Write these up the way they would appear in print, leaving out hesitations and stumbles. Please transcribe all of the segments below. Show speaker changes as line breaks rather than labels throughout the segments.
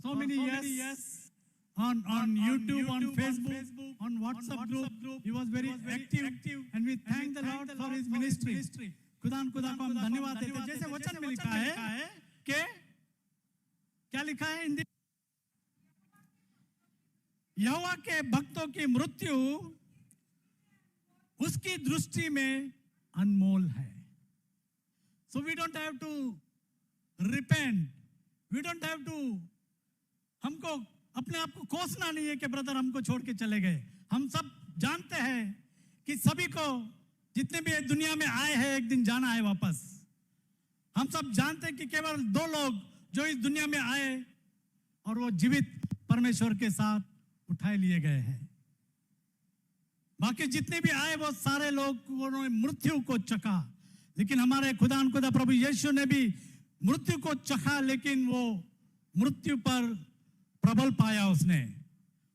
so many years on YouTube, on Facebook, on WhatsApp group. He was very active, and we thank the Lord for his ministry. खुदा को हम धन्यवाद देते हैं। जैसे वचन में लिखा है कि क्या लिखा है हिंदी, यहोवा के भक्तों की मृत्यु उसकी दृष्टि में अनमोल है। So we don't have to repent, we don't have to, हमको अपने आप को कोसना नहीं है कि ब्रदर हमको छोड़ के चले गए। हम सब जानते हैं कि सभी को, जितने भी दुनिया में आए हैं, एक दिन जाना है वापस। हम सब जानते हैं कि केवल 2 लोग जो इस दुनिया में आए और वो जीवित परमेश्वर के साथ उठाए लिए गए हैं। बाकी जितने भी आए वो सारे लोग उन्होंने मृत्यु को चखा, लेकिन हमारे खुदा प्रभु यीशु ने भी मृत्यु को चखा, लेकिन वो मृत्यु पर प्रबल पाया उसने।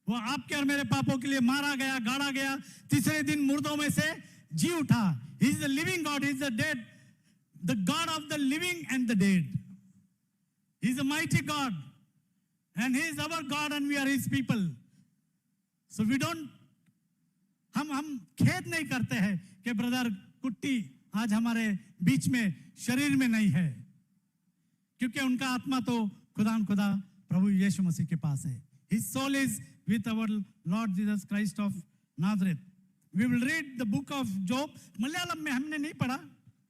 वो आपके और मेरे पापों के लिए मारा गया, गाड़ा गया, तीसरे दिन मुर्दों में से जी उठा। He is the living God, he is the dead, the God of the living and the dead. He is a mighty God, and he is our God, and we are his people. So we don't, हम खेद नहीं करते हैं कि brother कुट्टी आज हमारे बीच में शरीर में नहीं है, क्योंकि उनका आत्मा तो खुदा प्रभु यीशु मसीह के पास है। His soul is with our Lord Jesus Christ of Nazareth. We will read the book of Job. Malayalam में हमने नहीं पढ़ा,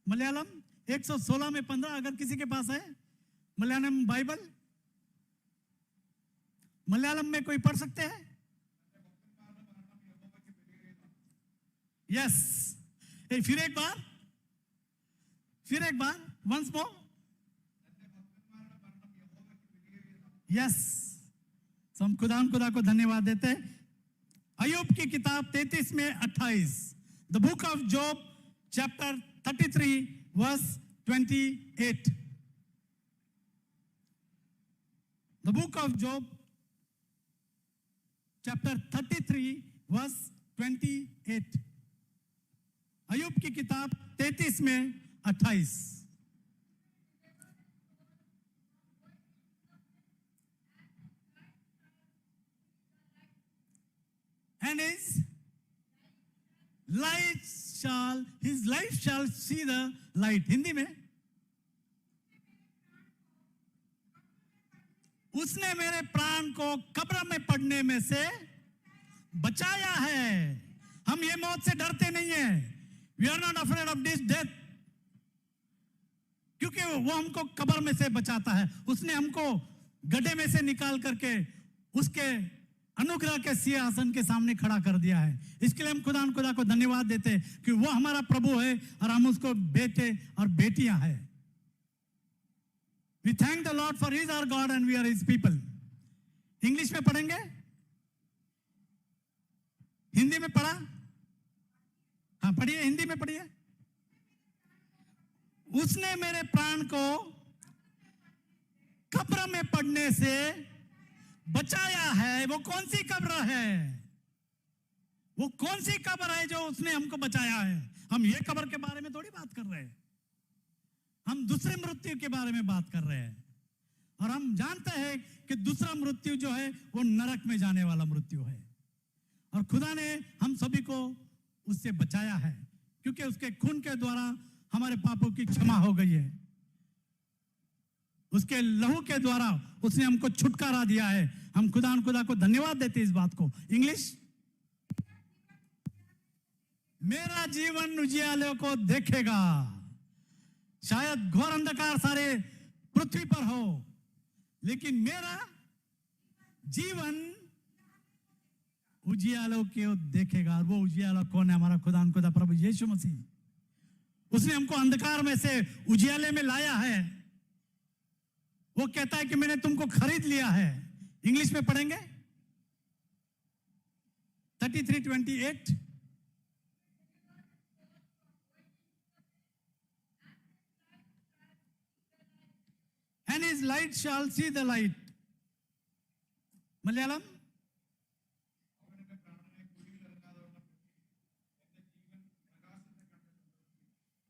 मलयालम 116 में 15, अगर किसी के पास है मलयालम बाइबल, मलयालम में कोई पढ़ सकते हैं? यस, फिर एक बार, once more. यस, हम खुदा को धन्यवाद देते हैं। अय्यूब की किताब 33 में 28, the book of Job chapter 33 verse 28, the book of Job chapter 33 verse 28, Ayyub की किताब 33 में 28। And his life shall see the light. Hindi में, उसने मेरे प्राण को कब्र में पड़ने में से बचाया है। हम ये मौत से डरते नहीं हैं। We are not afraid of this death, क्योंकि वो हमको कब्र में से बचाता है। उसने हमको गड्ढे में से निकाल करके उसके अनुग्रह के सिंहासन के सामने खड़ा कर दिया है। इसके लिए हम खुदा को धन्यवाद देते हैं कि वो हमारा प्रभु है और हम उसको बेटे और बेटियां हैं। We thank the Lord for he is our God and we are his people. English में पढ़ेंगे, हिंदी में पढ़ा? हाँ पढ़िए, हिंदी में पढ़िए। उसने मेरे प्राण को कब्र में पड़ने से बचाया है। वो कौन सी कब्र है? वो कौन सी कब्र है जो उसने हमको बचाया है? हम ये कब्र के बारे में थोड़ी बात कर रहे हैं, हम दूसरे मृत्यु के बारे में बात कर रहे हैं। और हम जानते हैं कि दूसरा मृत्यु जो है वो नरक में जाने वाला मृत्यु है, और खुदा ने हम सभी को उससे बचाया है, क्योंकि उसके खून के द्वारा हमारे पापों की क्षमा हो गई है। उसके लहू के द्वारा उसने हमको छुटकारा दिया है। हम खुदा को धन्यवाद देते इस बात को। इंग्लिश, मेरा जीवन उजियाले को देखेगा। शायद घोर अंधकार सारे पृथ्वी पर हो, लेकिन मेरा जीवन उजियालों को देखेगा। और वो उजियाला कौन है? हमारा खुदा प्रभु यीशु मसीह। उसने हमको अंधकार में से उजियाले में लाया है। वो कहता है कि मैंने तुमको खरीद लिया है। इंग्लिश में पढ़ेंगे 33:28, and his light shall see the light. Malayalam,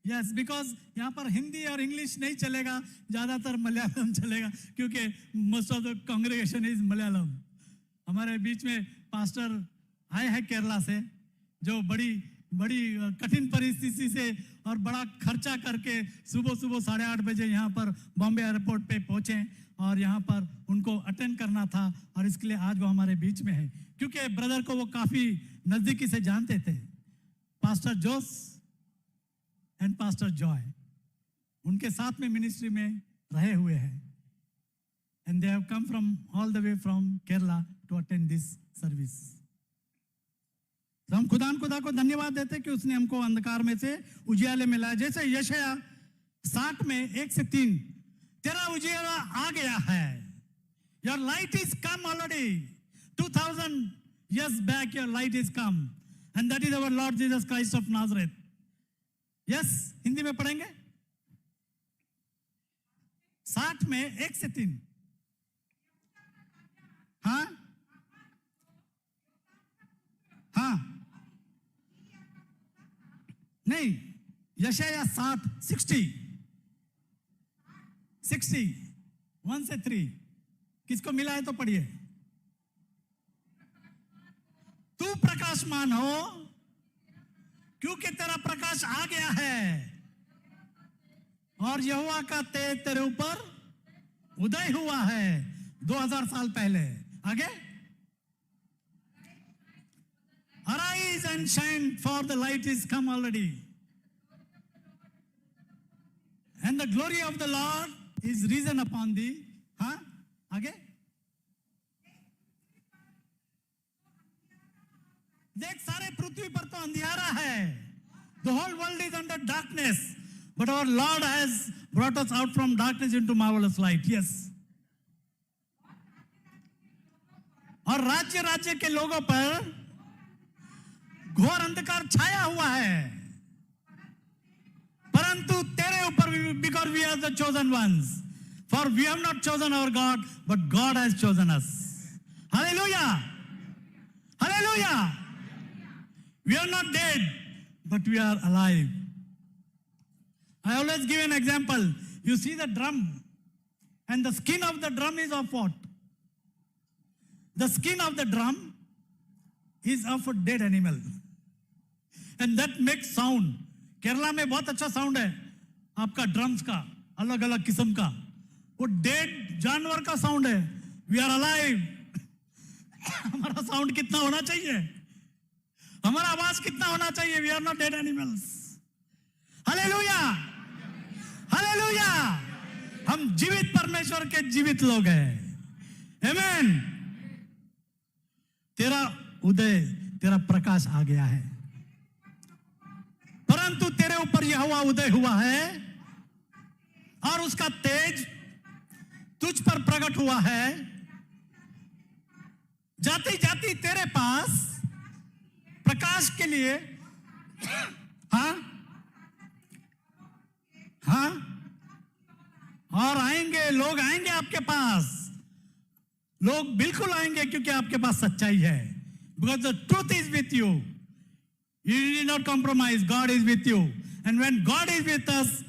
yes, because यहाँ पर हिंदी और इंग्लिश नहीं चलेगा, ज्यादातर मलयालम चलेगा, क्योंकि most of the congregation is Malayalam. हमारे बीच में पास्टर आए हैं केरला से, जो बड़ी बड़ी कठिन परिस्थिति से और बड़ा खर्चा करके सुबह सुबह 8:30 बजे यहाँ पर बॉम्बे एयरपोर्ट पे पहुंचे, और यहाँ पर उनको अटेंड करना था, और इसके लिए आज वो हमारे बीच में है, क्योंकि ब्रदर को वो काफी नजदीकी से जानते थे। Pastor Jose and pastor Joy उनके साथ में मिनिस्ट्री में रहे हुए हैं, and they have come from all the way from Kerala to attend this service. तो हम खुदा को धन्यवाद देते कि उसने हमको अंधकार में से उजियाले में लाया। जैसे यशाया 60 में 1 से 3, तेरा उजियाला आ गया है, your light is come already, 2000 years back your light is come, and that is our Lord Jesus Christ of Nazareth. Yes, Hindi में पढ़ेंगे 60 में 1 से 3। हाँ हाँ, नहीं, यशाया 60 1 से 3 किसको मिला है तो पढ़िए। तू प्रकाशमान हो क्योंकि तेरा प्रकाश आ गया है, और यहोवा का तेज तेरे ऊपर उदय हुआ है 2000 साल पहले। आगे, arise and shine, for the light is come already, and the glory of the Lord is risen upon thee. हाँ, आगे, देख सारे पृथ्वी पर तो अंधियारा है, the whole world is under darkness, but our Lord has brought us out from darkness into marvelous light. Yes, और राज्य राज्य के लोगों पर घोर अंधकार छाया हुआ है, परंतु तेरे ऊपर, because we are the chosen ones, for we have not chosen our God, but God has chosen us. Hallelujah, hallelujah. We are not dead, but we are alive. I always give an example. You see the drum, and the skin of the drum is of what? The skin of the drum is of a dead animal, and that makes sound. Kerala में बहुत अच्छा sound है आपका drums का, अलग अलग किस्म का, वो डेड जानवर का साउंड है। We are alive. हमारा साउंड कितना होना चाहिए, हमारा आवाज कितना होना चाहिए? We are not dead animals. Hallelujah, hallelujah. हम जीवित परमेश्वर के जीवित लोग हैं। आमीन। तेरा उदय, तेरा प्रकाश आ गया है, परंतु तेरे ऊपर यहोवा उदय हुआ है, और उसका तेज तुझ पर प्रकट हुआ है। जाती जाती तेरे पास प्रकाश के लिए, हाँ हाँ, और आएंगे लोग, आएंगे आपके पास, लोग बिल्कुल आएंगे, क्योंकि आपके पास सच्चाई है। Because the truth is with you. You did not compromise. God is with you. And when God is with us,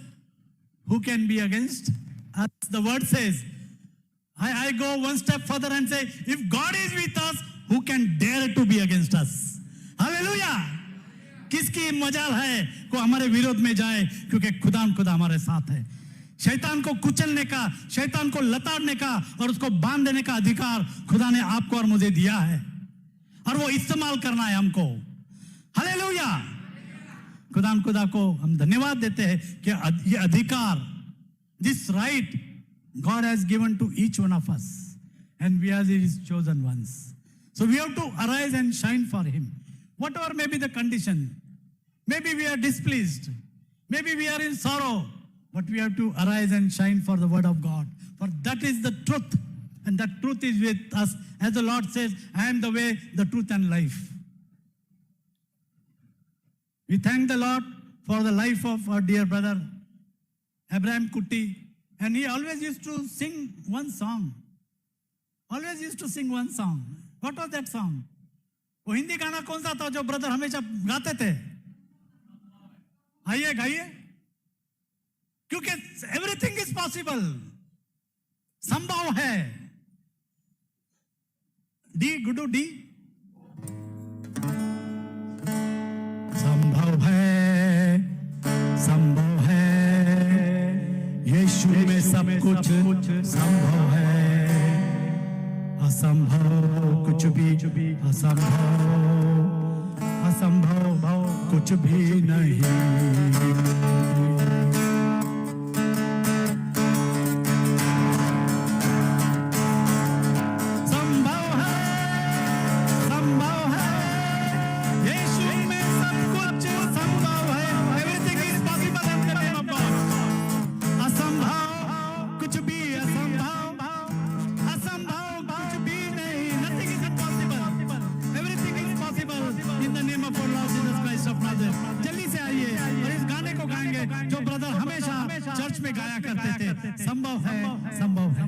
who can be against us? The word says, I go one step further and say, if God is with us, who can dare to be against us? Hallelujah. किसकी मजाल है को हमारे विरोध में जाए, क्योंकि खुदा हमारे साथ है। शैतान को कुचलने का, शैतान को लताड़ने का और उसको बांध देने का अधिकार खुदा ने आपको और मुझे दिया है, और वो इस्तेमाल करना है हमको। हालेलुया। खुदा को हम धन्यवाद देते हैं कि ये अधिकार, this right God has given to each one of us, and we are His chosen ones. So we have to arise and shine for Him. Whatever may be the condition, maybe we are displeased, maybe we are in sorrow, but we have to arise and shine for the word of God. For that is the truth, and that truth is with us. As the Lord says, I am the way, the truth and life. We thank the Lord for the life of our dear brother Abraham Kutti, and he always used to sing one song. Always used to sing one song. What was that song? वो हिंदी गाना कौन सा था जो brother हमेशा गाते थे? आइए गाइए। क्योंकि एवरीथिंग इज पॉसिबल, संभव है। डी गुडू डी, संभव है, संभव है, यीशु में सब कुछ संभव है। असंभव कुछ भी असंभव, असंभव कुछ भी नहीं। जल्दी से आइए और इस गाने को गाएंगे जो ब्रदर हमेशा चर्च में गाया करते थे, संभव है, संभव है।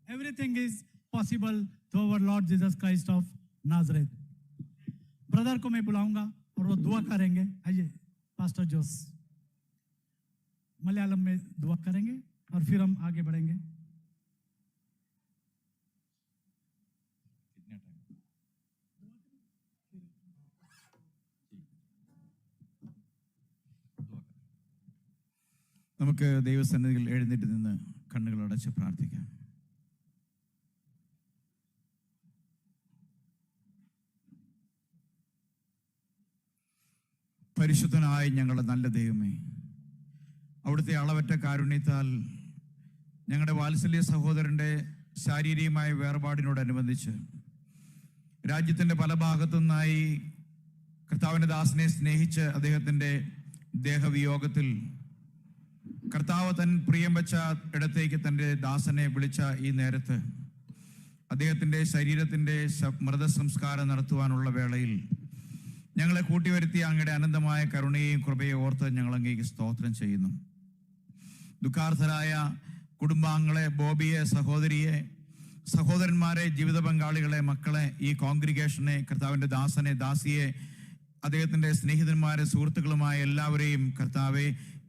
Everything is possible through our Lord Jesus Christ of Nazareth. Brother को मैं बुलाऊंगा और वो दुआ करेंगे। आइए पास्टर जोस मलयालम में दुआ करेंगे और फिर हम आगे बढ़ेंगे।
നമുക്ക് ദൈവസന്നിധിയിൽ എഴുന്നേറ്റ് നിന്ന് കണ്ണുകൾ അടച്ച് പ്രാർത്ഥിക്കാം. പരിശുദ്ധനായ ഞങ്ങളുടെ നല്ല ദൈവമേ, അവിടുത്തെ അളവറ്റ കാരുണ്യത്താൽ ഞങ്ങളുടെ വാത്സല്യ സഹോദരന്റെ ശാരീരികമായ വേർപാടിനോടനുബന്ധിച്ച് രാജ്യത്തിൻ്റെ പല ഭാഗത്തു നിന്നായി കർത്താവിൻ്റെ ദാസനെ സ്നേഹിച്ച് അദ്ദേഹത്തിൻ്റെ ദേഹവിയോഗത്തിൽ കർത്താവ് തൻ പ്രിയം വെച്ച ഇടത്തേക്ക് തൻ്റെ ദാസനെ വിളിച്ച ഈ നേരത്ത് അദ്ദേഹത്തിൻ്റെ ശരീരത്തിൻ്റെ മൃതസംസ്കാരം നടത്തുവാനുള്ള വേളയിൽ ഞങ്ങളെ കൂട്ടിവരുത്തിയ അങ്ങയുടെ അനന്തമായ കരുണയെയും കൃപയെ ഓർത്ത് ഞങ്ങൾ അങ്ങേക്ക് സ്തോത്രം ചെയ്യുന്നു. ദുഃഖാർത്ഥരായ കുടുംബാംഗങ്ങളെ, ബോബിയെ, സഹോദരിയെ, സഹോദരന്മാരെ, ജീവിത പങ്കാളികളെ, മക്കളെ, ഈ കോൺഗ്രിഗേഷനെ, കർത്താവിൻ്റെ ദാസനെ, ദാസിയെ, അദ്ദേഹത്തിൻ്റെ സ്നേഹിതന്മാരെ, സുഹൃത്തുക്കളുമായ എല്ലാവരെയും കർത്താവെ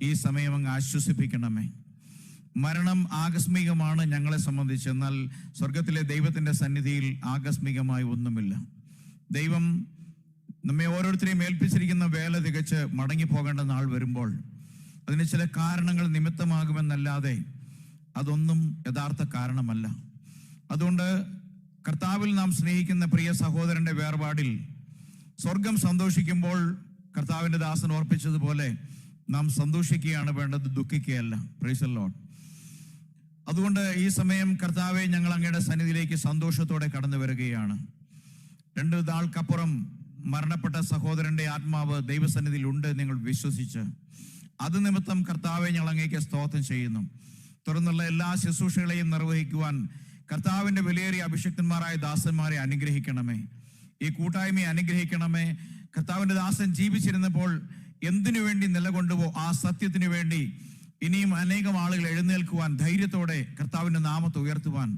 ഈ സമയം അങ്ങ് ആശ്വസിപ്പിക്കണമേ. മരണം ആകസ്മികമാണ് ഞങ്ങളെ സംബന്ധിച്ച്, എന്നാൽ സ്വർഗത്തിലെ ദൈവത്തിൻ്റെ സന്നിധിയിൽ ആകസ്മികമായി ഒന്നുമില്ല. ദൈവം നമ്മെ ഓരോരുത്തരെയും ഏൽപ്പിച്ചിരിക്കുന്ന വേല തികച്ച് മടങ്ങി പോകേണ്ട നാൾ വരുമ്പോൾ അതിന് ചില കാരണങ്ങൾ നിമിത്തമാകുമെന്നല്ലാതെ അതൊന്നും യഥാർത്ഥ കാരണമല്ല. അതുകൊണ്ട് കർത്താവിൽ നാം സ്നേഹിക്കുന്ന പ്രിയ സഹോദരന്റെ വേർപാടിൽ സ്വർഗം സന്തോഷിക്കുമ്പോൾ കർത്താവിൻ്റെ ദാസൻ ഓർപ്പിച്ചതുപോലെ നാം സന്തോഷിക്കുകയാണ് വേണ്ടത്, ദുഃഖിക്കുകയല്ല. Praise the Lord. അതുകൊണ്ട് ഈ സമയം കർത്താവെ, ഞങ്ങൾ അങ്ങയുടെ സന്നിധിയിലേക്ക് സന്തോഷത്തോടെ കടന്നു വരികയാണ്. 2 നാൾക്കപ്പുറം മരണപ്പെട്ട സഹോദരന്റെ ആത്മാവ് ദൈവസന്നിധിയിൽ ഉണ്ട് നിങ്ങൾ വിശ്വസിച്ച് അത് നിമിത്തം കർത്താവെ ഞങ്ങൾ അങ്ങേക്ക് സ്തോത്രം ചെയ്യുന്നു. തുടർന്നുള്ള എല്ലാ ശുശ്രൂഷകളെയും നിർവഹിക്കുവാൻ കർത്താവിൻ്റെ വിലയേറിയ അഭിഷിക്തന്മാരായ ദാസന്മാരെ അനുഗ്രഹിക്കണമേ. ഈ കൂട്ടായ്മയെ അനുഗ്രഹിക്കണമേ. കർത്താവിൻ്റെ ദാസൻ ജീവിച്ചിരുന്നപ്പോൾ എന്തിനു വേണ്ടി നിലകൊണ്ടുവോ ആ സത്യത്തിനു വേണ്ടി ഇനിയും അനേകം ആളുകൾ എഴുന്നേൽക്കുവാൻ, ധൈര്യത്തോടെ കർത്താവിൻ്റെ നാമത്തെ ഉയർത്തുവാൻ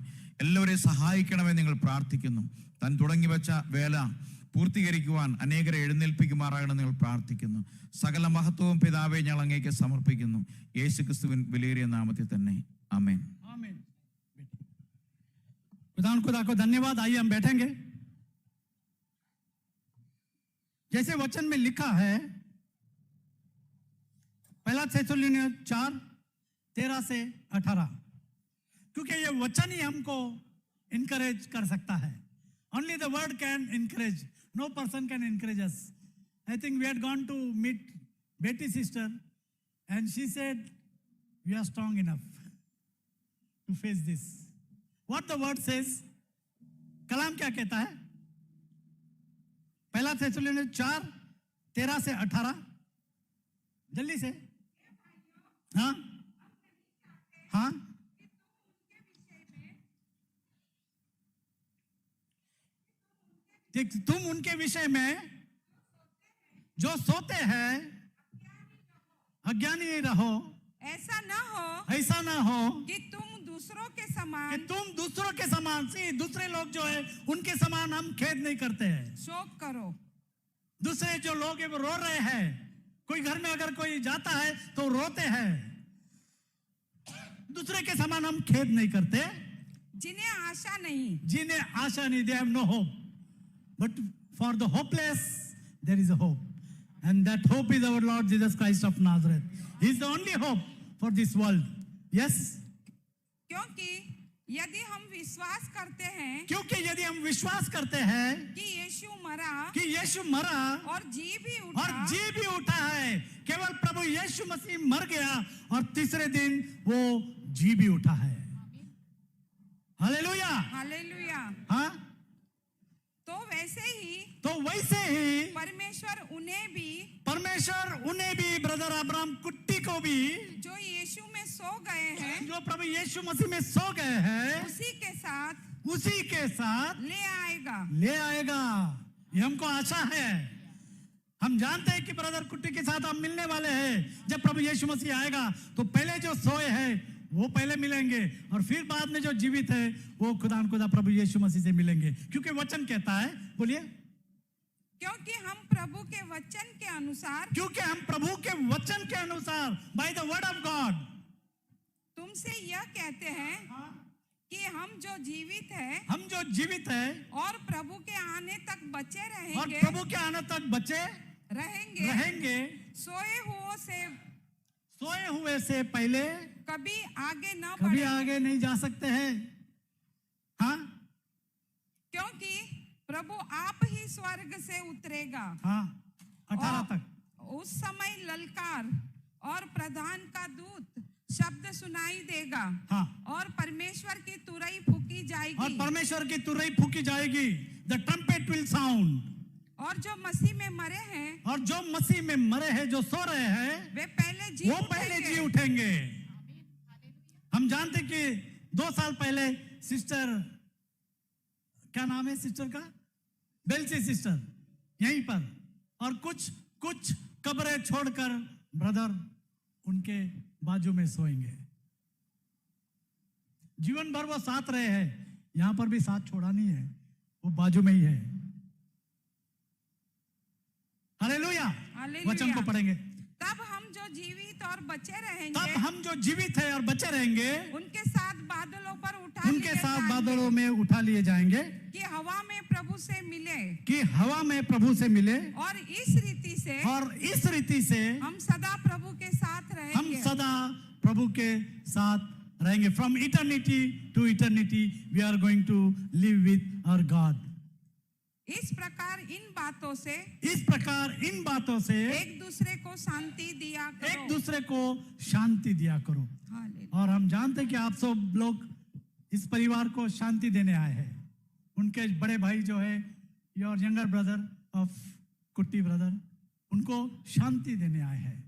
എല്ലാവരെയും സഹായിക്കണമേ നിങ്ങൾ പ്രാർത്ഥിക്കുന്നു. താൻ തുടങ്ങി വെച്ച വേല പൂർത്തീകരിക്കുവാൻ അനേകരെ എഴുന്നേൽപ്പിക്കുമാറാകണം നിങ്ങൾ പ്രാർത്ഥിക്കുന്നു. സകല മഹത്വവും പിതാവെ ഞങ്ങൾ അങ്ങേക്ക് സമർപ്പിക്കുന്നു, യേശുക്രിസ്തുവിൻ വിലയേറിയ നാമത്തിൽ തന്നെ. ആമേൻ.
आमीन। खुदा को धन्यवाद। आइए हम बैठेंगे। जैसे वचन में लिखा है, 1 थिस्सलुनीसियों 4:13-18, क्योंकि ये वचन ही हमको इनकरेज कर सकता है. Only the word can encourage. No person can encourage us. I think we had gone to meet Betty's sister and she said, we are strong enough to face this. What the word says? कलाम क्या कहता है? 1 थिस्सलुनीसियों 4:13-18, जल्दी से. हाँ हाँ तुम उनके विषय में जो सोते हैं अज्ञानी रहो.
ऐसा ना हो कि तुम दूसरों के समान दूसरे लोग जो है उनके समान हम खेद नहीं करते हैं.
शोक करो.
दूसरे जो लोग है वो रो रहे हैं. कोई घर में अगर कोई जाता है तो रोते हैं. दूसरे के समान हम खेद नहीं करते.
जिन्हें आशा नहीं,
they have no hope. But for the hopeless, there is a hope. And that hope is our Lord Jesus Christ of Nazareth. He is the only hope for this world. Yes?
क्योंकि यदि हम विश्वास करते हैं कि यीशु मरा और जी भी उठा
है. केवल प्रभु यीशु मसीह मर गया और तीसरे दिन वो जी भी उठा है. हालेलुया. हाँ,
तो वैसे ही परमेश्वर उन्हें भी ब्रदर अब्राहम कुट्टी को भी जो यीशु में सो गए हैं,
जो प्रभु यीशु मसीह में सो गए हैं,
उसी के साथ
ले आएगा. ये हमको आशा है. हम जानते हैं कि ब्रदर कुट्टी के साथ हम मिलने वाले हैं. जब प्रभु यीशु मसीह आएगा तो पहले जो सोए हैं वो पहले मिलेंगे और फिर बाद में जो जीवित है वो खुदा प्रभु यीशु मसीह से मिलेंगे. क्योंकि वचन कहता है, बोलिए.
क्योंकि हम प्रभु के वचन के अनुसार
by the word of God
तुमसे यह कहते हैं कि हम जो जीवित है और प्रभु के आने तक बचे रहेंगे, सोए
हुए से पहले
कभी आगे
नहीं जा सकते हैं. हाँ,
क्योंकि प्रभु आप ही स्वर्ग से उतरेगा.
हाँ, 18 तक.
उस समय ललकार और प्रधान का दूत शब्द सुनाई देगा
हाँ।
और परमेश्वर की तुरही फूकी
और
जाएगी
परमेश्वर की तुरही फूकी जाएगी. The trumpet will sound.
और जो मसीह में मरे हैं
और जो मसीह में मरे हैं, जो सो रहे हैं,
वे पहले जी
वो पहले जी
उठेंगे।
उठेंगे. हम जानते कि 2 साल पहले सिस्टर, क्या नाम है सिस्टर का, बेल्सी सिस्टर, यहीं पर, और कुछ कब्रें छोड़कर ब्रदर उनके बाजू में सोएंगे. जीवन भर वो साथ रहे हैं, यहां पर भी साथ छोड़ा नहीं है, वो बाजू में ही है. हालेलुया.
हालेलुया।
वचन को पढ़ेंगे.
तब हम जो जीवित और बचे
तब
रहेंगे
हम जो जीवित है और बचे रहेंगे,
उनके साथ बादलों पर उठा
उनके
लिए
साथ
जाएंगे
बादलों में उठा लिए जाएंगे,
कि हवा में प्रभु से मिले।
कि हवा में प्रभु से मिले.
और इस रीति से
और इस रीति से
हम सदा प्रभु के साथ
हम
रहेंगे।
सदा प्रभु के साथ रहेंगे. From eternity to eternity we are going to live with our God.
इस प्रकार इन बातों से एक दूसरे को शांति दिया करो।
एक दूसरे को शांति दिया करो.
हालेलुया।
और हम जानते हैं कि आप सब लोग इस परिवार को शांति देने आए हैं. उनके बड़े भाई जो है, योर यंगर ब्रदर ऑफ कुट्टी ब्रदर, उनको शांति देने आए हैं.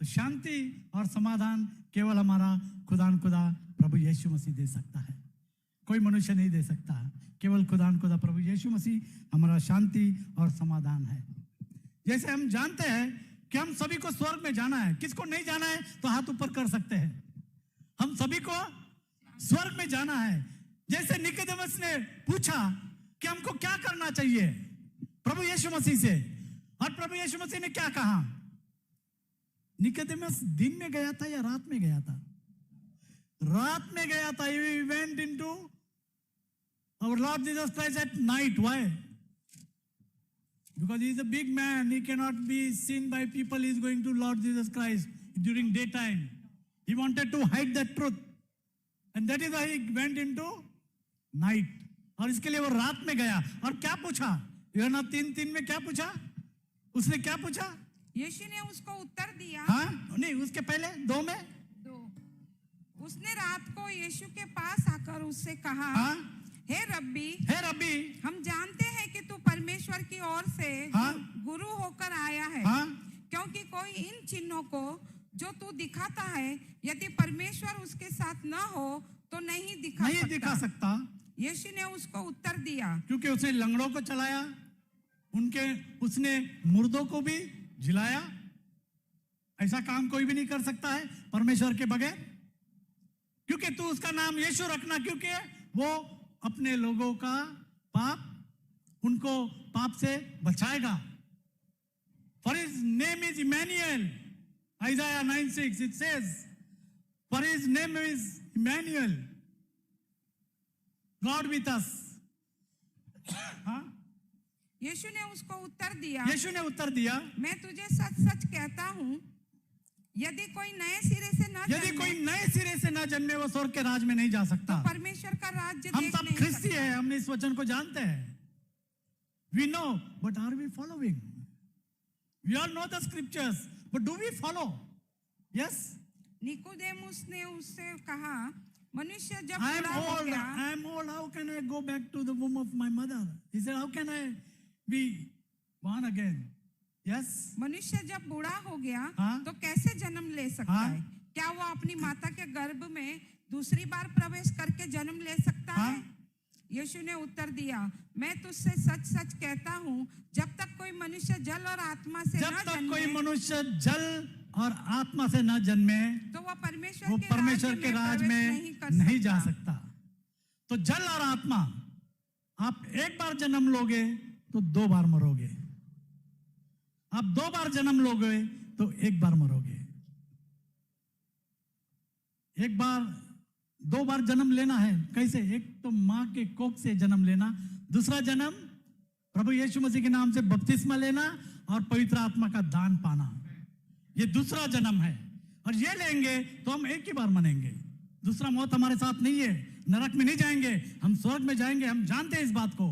तो शांति और समाधान केवल हमारा खुदा प्रभु यीशु मसीह दे सकता है. कोई मनुष्य नहीं दे सकता. केवल खुदा प्रभु यीशु मसीह हमारा शांति और समाधान है. जैसे हम जानते हैं कि हम सभी को स्वर्ग में जाना है. किसको नहीं जाना है तो हाथ ऊपर कर सकते हैं. हम सभी को स्वर्ग में जाना है. जैसे निकोदेमस ने पूछा कि हमको क्या करना चाहिए प्रभु यीशु मसीह से, और प्रभु यीशु मसीह ने क्या कहा. निकोदेमस दिन में गया था या रात में गया था? रात में गया था. He went into our Lord Jesus Christ at night. Why? Because he is a big man. He cannot be seen by people. He is going to Lord Jesus Christ during daytime. He wanted to hide the truth. And that is why he went into night. और इसके लिए वो रात में गया. और क्या पूछा? यूहन्ना 3:3 में क्या पूछा? उसने क्या पूछा?
यीशु ने उसको उत्तर दिया।
हाँ, नहीं, उसके पहले 2 में
उसने रात को यीशु के पास आकर उससे कहा,
हाँ?
हे रब्बी,
हम
हम जानते हैं कि तू परमेश्वर की ओर से
हाँ?
गुरु होकर आया है।
हाँ?
क्योंकि कोई इन चिन्हों को जो तू दिखाता है, यदि परमेश्वर उसके साथ न हो तो नहीं दिखा
सकता.
यीशु ने उसको उत्तर दिया,
क्योंकि उसने लंगड़ों को चलाया, उसने मुर्दों को भी जिलाया. ऐसा काम कोई भी नहीं कर सकता है परमेश्वर के बगैर. क्योंकि तू उसका नाम यीशु रखना, क्योंकि वो अपने लोगों का उनको पाप से बचाएगा. For his name is Emmanuel. Isaiah 9:6 it says, for his name is Emmanuel, God with us. हाँ?
यीशु ने उसको उत्तर दिया,
यीशु ने उत्तर दिया,
मैं तुझे सच सच कहता हूँ, यदि कोई नए सिरे से न जन्मे
वो स्वर्ग के राज में नहीं जा सकता.
तो परमेश्वर का राज्य
हम
देख
सब
नहीं
ख्रिस्ती
सकता.
हैं, हमने इस वचन को जानते हैं. We know, but are we following? We all know the scriptures, but do we follow? Yes.
Nicodemus ने उससे कहा, मनुष्य जब
I
बूढ़ा हो गया,
am old. How can I go back to the womb of my mother? He said, how can I be born again? Yes.
मनुष्य जब बूढ़ा हो गया
हाँ?
तो कैसे जन्म ले सकता
हाँ?
है? क्या वो अपनी माता के गर्भ में दूसरी बार प्रवेश करके जन्म ले सकता
हाँ?
है? यीशु ने उत्तर दिया, मैं तुझसे सच सच कहता हूँ, जब तक कोई मनुष्य जल और आत्मा से न जन्मे तो वह परमेश्वर के राज में
नहीं जा सकता. तो जल और आत्मा, आप एक बार जन्म लोगे तो 2 बार मरोगे. आप 2 बार जन्म लोगे तो 1 बार मरोगे. 2 बार जन्म लेना है. कैसे? एक तो माँ के कोख से जन्म लेना, दूसरा जन्म प्रभु यीशु मसीह के नाम से बपतिस्मा लेना और पवित्र आत्मा का दान पाना. ये दूसरा जन्म है. और ये लेंगे तो हम एक ही बार मरेंगे. दूसरा मौत हमारे साथ नहीं है. नरक में नहीं जाएंगे, हम स्वर्ग में जाएंगे. हम जानते हैं इस बात को.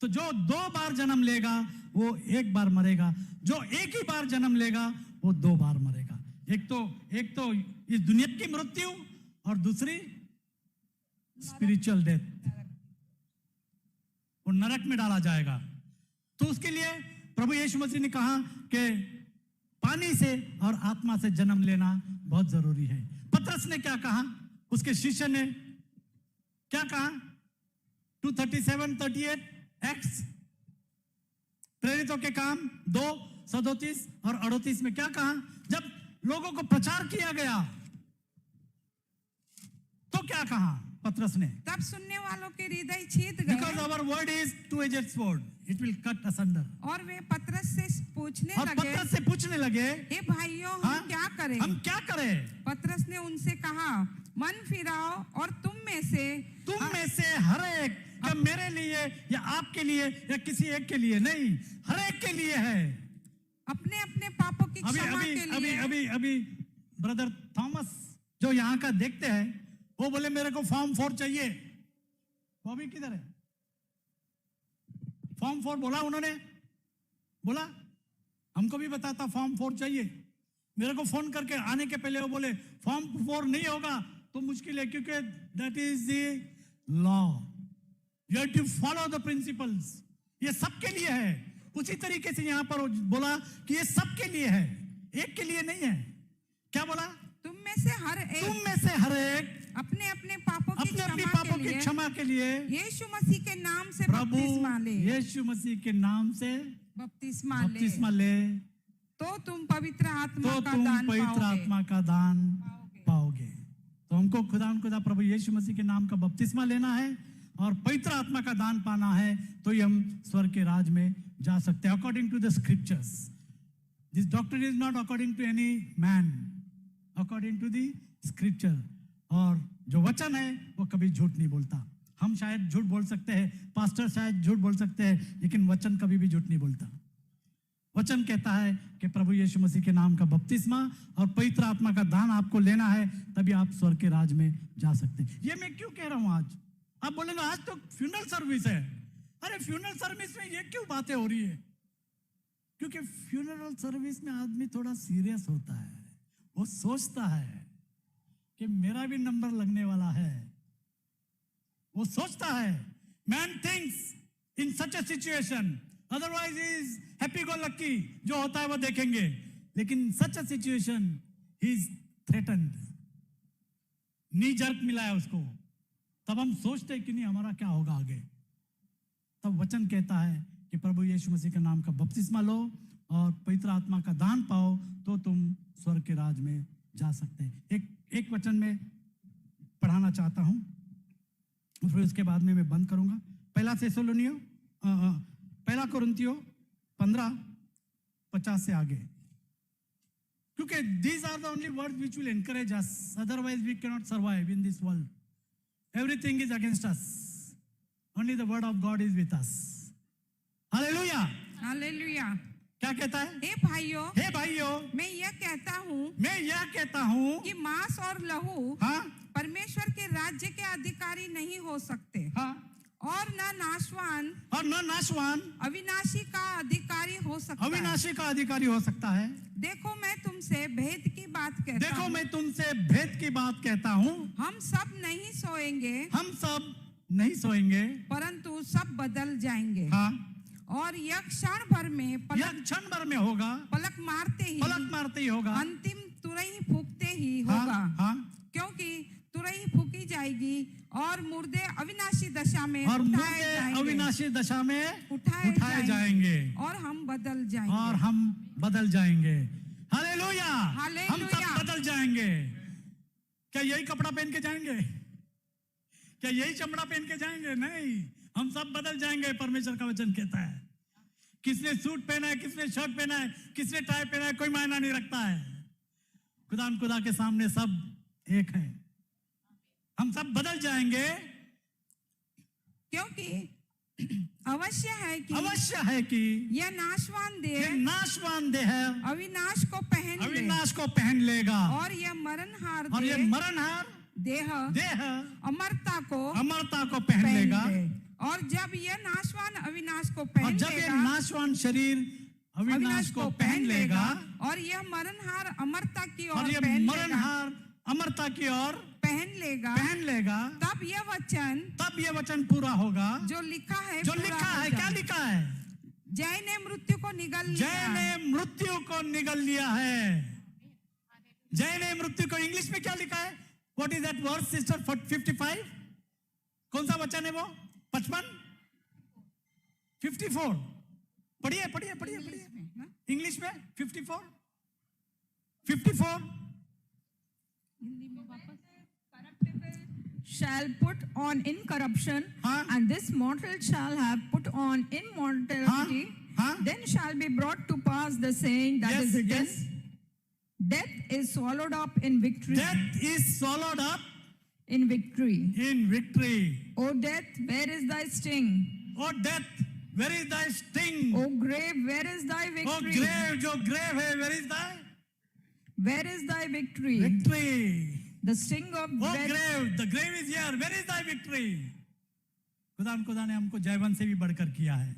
तो जो 2 बार जन्म लेगा वो 1 बार मरेगा. जो एक ही बार जन्म लेगा वो 2 बार मरेगा. एक तो इस दुनिया की मृत्यु और दूसरी स्पिरिचुअल डेथ, वो नरक में डाला जाएगा। तो उसके लिए प्रभु यीशु मसीह ने कहा कि पानी से और आत्मा से जन्म लेना बहुत जरूरी है। पतरस ने क्या कहा, उसके शिष्य ने क्या कहा, 2:37-38 एक्ट्स, प्रेरितों के काम 2:37 और 38 में क्या कहा, जब लोगों को प्रचार किया गया तो क्या कहा पतरस ने,
तब सुनने वालों के हृदय छीद गए,
because our word is two-edged sword, it will cut asunder।
और वे पतरस से पूछने
और
लगे,
पतरस से पूछने लगे,
हे भाइयों, हम
हाँ?
क्या करें?
हम क्या करें?
पतरस ने उनसे कहा, मन फिराओ और तुम में से
हर एक, क्या मेरे लिए या आपके लिए या किसी एक के लिए नहीं, हर एक के लिए है।
अपने अपने पापों की क्षमा के लिए।
अभी ब्रदर थॉमस जो यहाँ का देखते हैं, वो बोले मेरे को फॉर्म 4 चाहिए। वो अभी किधर है? फॉर्म 4 बोला उन्होंने, बोला हमको भी बताता फॉर्म 4 चाहिए। मेरे को फोन करके आने के पहले वो बोले फॉर्म 4 नहीं होगा तो मुश्किल है, क्योंकि that is the law, you have to follow the principles. ये सबके लिए है। उसी तरीके से यहाँ पर बोला कि ये सबके लिए है, एक के लिए नहीं है। क्या बोला?
तुम में से हर एक अपने अपने पापों की
क्षमा के लिए
यीशु मसीह के नाम से
प्रभु
बपतिस्मा ले,
यीशु मसीह के नाम से
बपतिस्मा ले, तो तुम पवित्र आत्मा का दान
पाओगे। तो हमको खुदा प्रभु यीशु मसीह के नाम का बपतिस्मा लेना है और पवित्र आत्मा का दान पाना है, तो ही हम स्वर्ग के राज में जा सकते हैं। According to the scriptures, this doctor is not according to any man, according to the scripture. और जो वचन है वो कभी झूठ नहीं बोलता। हम शायद झूठ बोल सकते हैं, पास्टर शायद झूठ बोल सकते हैं, लेकिन वचन कभी भी झूठ नहीं बोलता। वचन कहता है कि प्रभु यीशु मसीह के नाम का बपतिस्मा और पवित्र आत्मा का दान आपको लेना है, तभी आप स्वर्ग के राज में जा सकते हैं। ये मैं क्यों कह रहा हूं आज? आप बोलेंगे आज तो फ्यूनरल सर्विस है। अरे फ्यूनरल सर्विस में ये क्यों बातें हो रही है? क्योंकि फ्यूनरल सर्विस में आदमी थोड़ा सीरियस होता है, वो सोचता है कि मेरा भी नंबर लगने वाला है। वो सोचता है, man thinks in such a situation, otherwise is happy go lucky, जो होता है वो देखेंगे, लेकिन सच अ सिचुएशन ही इज थ्रेटन्ड, नी जर्क मिला है उसको। तब हम सोचते हैं कि नहीं हमारा क्या होगा आगे। तब वचन कहता है कि प्रभु यीशु मसीह के नाम का बपतिस्मा लो और पवित्र आत्मा का दान पाओ, तो तुम स्वर्ग के राज में जा सकते हैं। एक वचन में पढ़ाना चाहता हूं, फिर उसके बाद में मैं बंद करूंगा। पहला कुरिन्थियों 15:50 से आगे, क्योंकि these are the only words which will encourage us, otherwise we cannot survive in this world. Everything is against us, only the word of God is with us. Hallelujah.
Hallelujah.
क्या कहता है?
हे भाइयों, मैं यह कहता हूँ कि मांस और लहू परमेश्वर के राज्य के अधिकारी नहीं हो सकते, और न नाशवान अविनाशी का अधिकारी हो सकता है। देखो मैं तुमसे भेद की बात कहता हूँ, हम सब नहीं सोएंगे, परंतु सब बदल जाएंगे। और यह क्षण भर में होगा, पलक मारते ही होगा, अंतिम तुरही फूंकते ही होगा। क्योंकि तुरही फूंकी जाएगी और मुर्दे अविनाशी दशा में उठाए जाएंगे और हम बदल जाएंगे।
हालेलुया। हम सब बदल जाएंगे। क्या यही कपड़ा पहन के जाएंगे? क्या यही चमड़ा पहन के जाएंगे? नहीं, हम सब बदल जाएंगे। परमेश्वर का वचन कहता है, किसने सूट पहना है, किसने शर्ट पहना है, किसने टाई पहना है, कोई मायना नहीं रखता है। खुदा के सामने सब एक है। हम सब बदल जाएंगे,
क्योंकि अवश्य है कि यह नाशवान देह अविनाश को पहन लेगा, और यह मरणहार देह अमरता को पहन लेगा। और जब यह नाशवान अविनाश को पहन लेगा,
जब यह नाशवान शरीर अविनाश को पहन लेगा,
और यह मरणहार अमरता की ओर
अमरता की ओर
पहन लेगा तब यह वचन
पूरा होगा
जो लिखा है
जो
पूरा
लिखा
हो
है।
जाए।
क्या लिखा है?
जय ने मृत्यु को निगल लिया।
जय ने मृत्यु को निगल लिया है। जय ने मृत्यु को, इंग्लिश में क्या लिखा है? What is that verse sister? 55? कौन सा वचन है वो? 55? 54? पढ़िए इंग्लिश में 54
shall put on incorruption,
हाँ?
and this mortal shall have put on immortality.
हाँ?
Then shall be brought to pass the saying that is written,
yes.
death is swallowed up in victory.
Death is swallowed up
In victory.
in victory.
O death, where is thy sting?
O death, where is thy sting?
O grave, where is thy
O
victory?
grave, जो grave है, where is thy
Where is thy victory?
victory?
The sting of
O
death.
grave, the grave is here. Where is thy victory? खुदा ने हमको जयवंत से भी बढ़कर किया है।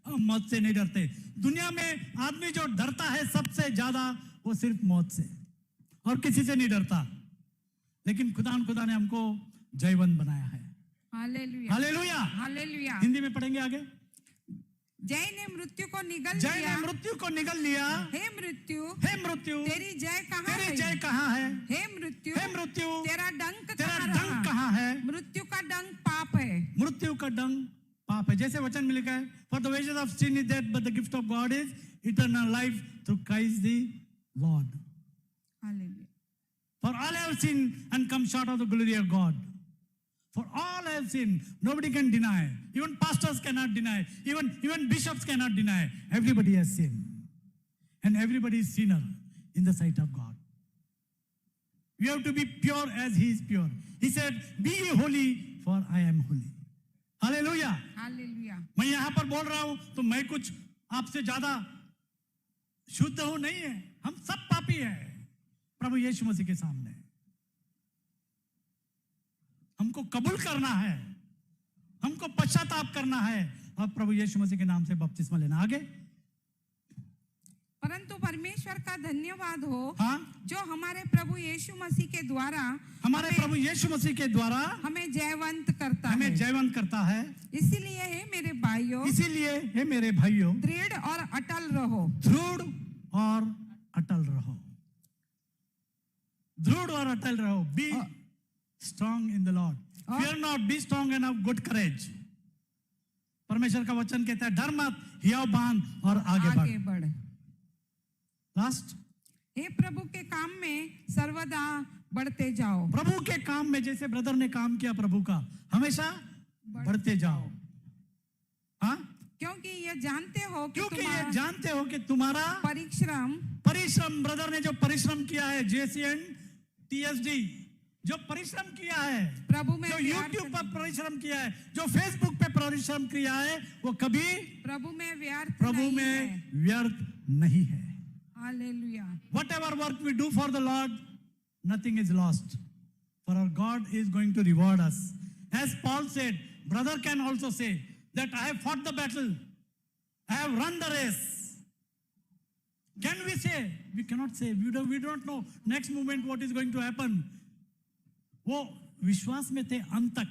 हम मौत से नहीं डरते। दुनिया में आदमी जो डरता है सबसे ज्यादा, वो सिर्फ मौत से और किसी से नहीं डरता। लेकिन खुदा ने हमको जयवंत बनाया है।
Hallelujah
hallelujah.
हालेलुया।
हिंदी में पढ़ेंगे आगे।
जय ने मृत्यु को निगल
जय
लिया।
ने मृत्यु को निगल लिया।
हे मृत्यु
तेरी
जय कहाँ
तेरी
है?
जय कहाँ है?
हे मृत्यु तेरा डंक
तेरा
कहाँ
डंक
रहा?
कहाँ है?
मृत्यु का डंक पाप है।
मृत्यु का डंक पाप है। जैसे वचन में लिखा है, for the wages of sin is death but the gift of God is eternal life through Christ the Lord.
Hallelujah.
For all have sinned and come short of the glory of God. For all have sinned. Nobody can deny. Even pastors cannot deny. Even bishops cannot deny. Everybody has sinned. And everybody is sinner in the sight of God. You have to be pure as He is pure. He said, be ye holy for I am holy. Hallelujah.
Hallelujah.
मैं यहां पर बोल रहा हूं तो मैं कुछ आपसे ज्यादा शुद्ध हूं नहीं है। हम सब पापी हैं प्रभु यीशु मसीह के सामने। हमको कबूल करना है, हमको पश्चाताप करना है और प्रभु यीशु मसीह के नाम से बपतिस्मा लेना। आगे।
परंतु परमेश्वर का धन्यवाद हो,
हाँ?
जो हमारे प्रभु यीशु मसीह के द्वारा
प्रभु यीशु मसीह के द्वारा
हमें जयवंत करता
हमें
है।
जयवंत करता है।
इसीलिए हे मेरे भाइयों,
इसीलिए हे मेरे भाइयों,
दृढ़ और अटल रहो।
दृढ़ और अटल रहो। दृढ़ और अटल रहो। Be strong in the lord. Fear not, be strong and of good courage. परमेश्वर का वचन कहता है, डर मत, हियाव बांध और आगे बढ़। लास्ट।
हे प्रभु के काम में सर्वदा बढ़ते जाओ।
प्रभु के काम में जैसे ब्रदर ने काम किया प्रभु का, हमेशा बढ़ते जाओ। हाँ?
क्योंकि ये जानते हो कि
तुम्हारा
परिश्रम
ब्रदर ने जो परिश्रम किया है, जेसी एंड टीएसडी जो परिश्रम किया है
प्रभु में,
जो यूट्यूब पर परिश्रम किया है, जो फेसबुक पे परिश्रम किया है, वो कभी प्रभु में व्यर्थ नहीं है।
Hallelujah.
Whatever work we do for the Lord, nothing is lost. For our God is going to reward us. As Paul said, brother can also say that I have fought the battle, I have run the race. Can we say? We cannot say. We don't know next moment what is going to happen. वो विश्वास में थे अंत तक,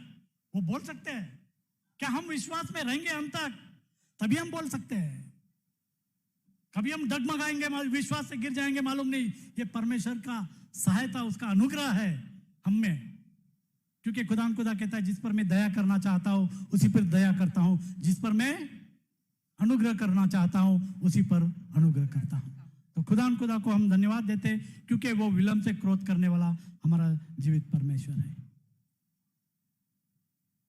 वो बोल सकते हैं। क्या हम विश्वास में रहेंगे अंत तक? तभी हम बोल सकते हैं। कभी हम डगमगाएंगे, विश्वास से गिर जाएंगे, मालूम नहीं। ये परमेश्वर का सहायता, उसका अनुग्रह है हम में। क्योंकि खुदा कहता है, जिस पर मैं दया करना चाहता हूं उसी पर दया करता हूं, जिस पर मैं अनुग्रह करना चाहता हूं उसी पर अनुग्रह करता हूं। तो खुदा को हम धन्यवाद देते, क्योंकि वो विलंब से क्रोध करने वाला हमारा जीवित परमेश्वर है।